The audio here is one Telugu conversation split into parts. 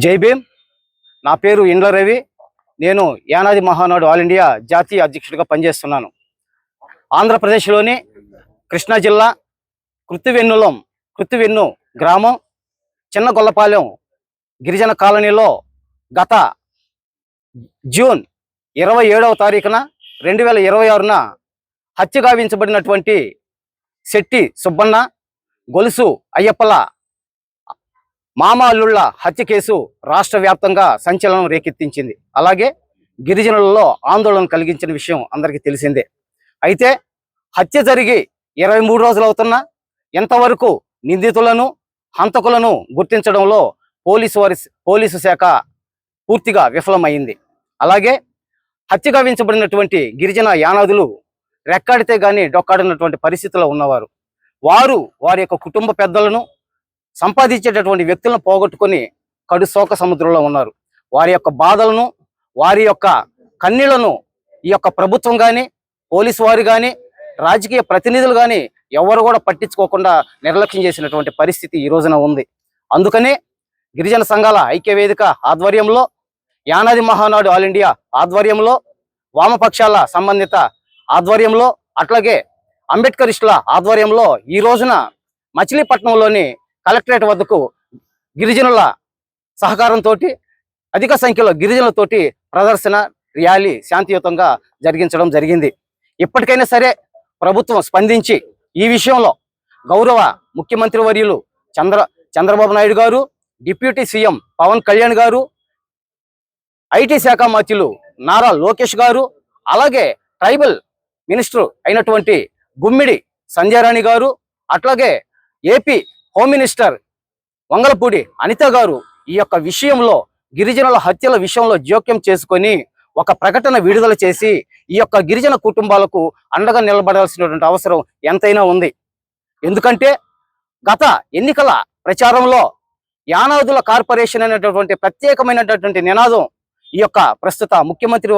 జై భీమ్. నా పేరు ఇండ్ల రవి. నేను యానాది మహానాడు ఆల్ ఇండియా జాతీయ అధ్యక్షుడిగా పనిచేస్తున్నాను. ఆంధ్రప్రదేశ్లోని కృష్ణా జిల్లా కృత్తివెన్ను గ్రామం చిన్నగొల్లపాలెం గిరిజన కాలనీలో గత జూన్ 27వ తారీఖున 2026న హత్య గావించబడినటువంటి శెట్టి సుబ్బన్న, గొలుసు అయ్యప్పల మామ అల్లుళ్ళ హత్య కేసు రాష్ట్ర వ్యాప్తంగా సంచలనం రేకెత్తించింది. అలాగే గిరిజనులలో ఆందోళన కలిగించిన విషయం అందరికీ తెలిసిందే. అయితే హత్య జరిగి 23 రోజులు అవుతున్నా ఎంతవరకు నిందితులను హంతకులను గుర్తించడంలో పోలీసు శాఖ పూర్తిగా విఫలమైంది. అలాగే హత్య గావించబడినటువంటి గిరిజన యానాదులు రెక్కాడితే గాని డొక్కాడినటువంటి పరిస్థితిలో ఉన్నవారు. వారి యొక్క కుటుంబ పెద్దలను సంపాదించేటటువంటి వ్యక్తులను పోగొట్టుకొని కడు శోక సముద్రంలో ఉన్నారు. వారి యొక్క బాధలను, వారి యొక్క కన్నీళ్లను ఈ యొక్క ప్రభుత్వం కానీ, పోలీసు వారు కానీ, రాజకీయ ప్రతినిధులు కానీ ఎవరు కూడా పట్టించుకోకుండా నిర్లక్ష్యం చేసినటువంటి పరిస్థితి ఈ రోజున ఉంది. అందుకనే గిరిజన సంఘాల ఐక్యవేదిక ఆధ్వర్యంలో, యానాది మహానాడు ఆల్ ఇండియా ఆధ్వర్యంలో, వామపక్షాల సంబంధిత ఆధ్వర్యంలో, అట్లాగే అంబేద్కరిస్టుల ఆధ్వర్యంలో ఈ రోజున మచిలీపట్నంలోని కలెక్టరేట్ వద్దకు గిరిజనుల సహకారంతో అధిక సంఖ్యలో గిరిజనులతోటి ప్రదర్శన ర్యాలీ శాంతియుతంగా జరిగించడం జరిగింది. ఇప్పటికైనా సరే ప్రభుత్వం స్పందించి ఈ విషయంలో గౌరవ ముఖ్యమంత్రి వర్యులు చంద్రబాబు నాయుడు గారు, డిప్యూటీ సీఎం పవన్ కళ్యాణ్ గారు, ఐటీ శాఖ మంత్రులు నారా లోకేష్ గారు, అలాగే ట్రైబల్ మినిస్టర్ అయినటువంటి గుమ్మిడి సంజయ్ రాణి గారు, అట్లాగే AP home minister Vangalapudi Anitha garu ఈ యొక్క విషయంలో, గిరిజనుల హత్యల విషయంలో జోక్యం చేసుకొని ఒక ప్రకటన విడుదల చేసి ఈ యొక్క గిరిజన కుటుంబాలకు అండగా నిలబడాల్సినటువంటి అవసరం ఎంతైనా ఉంది. ఎందుకంటే గత ఎన్నికల ప్రచారంలో యానాదుల కార్పొరేషన్ అనేటటువంటి ప్రత్యేకమైనటువంటి నినాదం ఈ యొక్క ప్రస్తుత ముఖ్యమంత్రి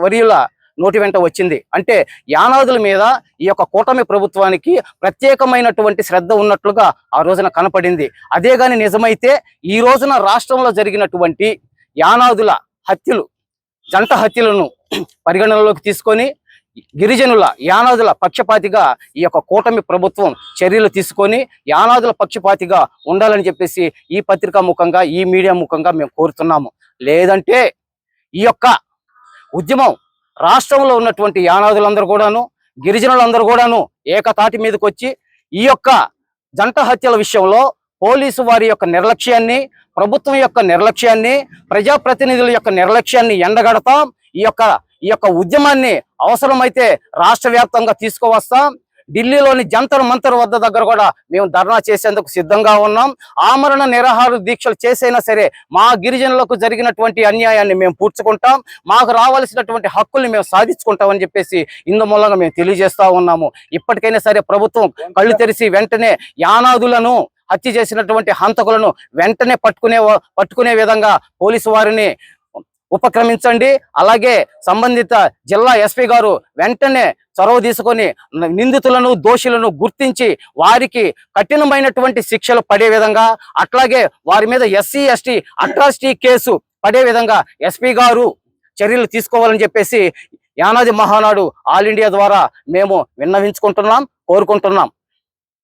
వర్యుల నోటి వెంట వచ్చింది. అంటే యానాదుల మీద ఈ యొక్క కూటమి ప్రభుత్వానికి ప్రత్యేకమైనటువంటి శ్రద్ధ ఉన్నట్లుగా ఆ రోజున కనపడింది. అదే గాని నిజమైతే ఈ రోజున రాష్ట్రంలో జరిగినటువంటి యానాదుల హత్యలు, జంట హత్యలను పరిగణనలోకి తీసుకొని గిరిజనుల యానాదుల పక్షపాతిగా ఈ యొక్క కూటమి ప్రభుత్వం చర్యలు తీసుకొని యానాదుల పక్షపాతిగా ఉండాలని చెప్పేసి ఈ పత్రికా ముఖంగా, ఈ మీడియా ముఖంగా మేము కోరుతున్నాము. లేదంటే ఈ యొక్క ఉద్యమం రాష్ట్రంలో ఉన్నటువంటి యానాదులందరూ కూడాను, గిరిజనులందరూ కూడాను ఏకతాటి మీదకి వచ్చి ఈ యొక్క జంట హత్యల విషయంలో పోలీసు వారి యొక్క నిర్లక్ష్యాన్ని, ప్రభుత్వం యొక్క నిర్లక్ష్యాన్ని, ప్రజాప్రతినిధుల యొక్క నిర్లక్ష్యాన్ని ఎండగడతాం. ఈ యొక్క ఉద్యమాన్ని అవసరమైతే రాష్ట్ర వ్యాప్తంగా తీసుకువస్తాం. ఢిల్లీలోని జంతర్ మంతర్ వద్ద దగ్గర కూడా మేము ధర్నా చేసేందుకు సిద్ధంగా ఉన్నాం. ఆమరణ నిరాహార దీక్షలు చేసైనా సరే మా గిరిజనులకు జరిగినటువంటి అన్యాయాన్ని మేము పూడ్చుకుంటాం, మాకు రావాల్సినటువంటి హక్కుల్ని మేము సాధించుకుంటామని చెప్పేసి ఇందు మూలంగా మేము తెలియజేస్తా ఉన్నాము. ఇప్పటికైనా సరే ప్రభుత్వం కళ్ళు తెరిచి వెంటనే యానాదులను హత్య చేసినటువంటి హంతకులను వెంటనే పట్టుకునే విధంగా పోలీసు వారిని ఉపక్రమించండి. అలాగే సంబంధిత జిల్లా ఎస్పీ గారు వెంటనే చొరవ తీసుకొని నిందితులను, దోషులను గుర్తించి వారికి కఠినమైనటువంటి శిక్షలు పడే విధంగా, అట్లాగే వారి మీద SC ST అట్రాసిటీ కేసు పడే విధంగా ఎస్పీ గారు చర్యలు తీసుకోవాలని చెప్పేసి యానాది మహానాడు ఆల్ ఇండియా ద్వారా మేము విన్నవించుకుంటున్నాం, కోరుకుంటున్నాం.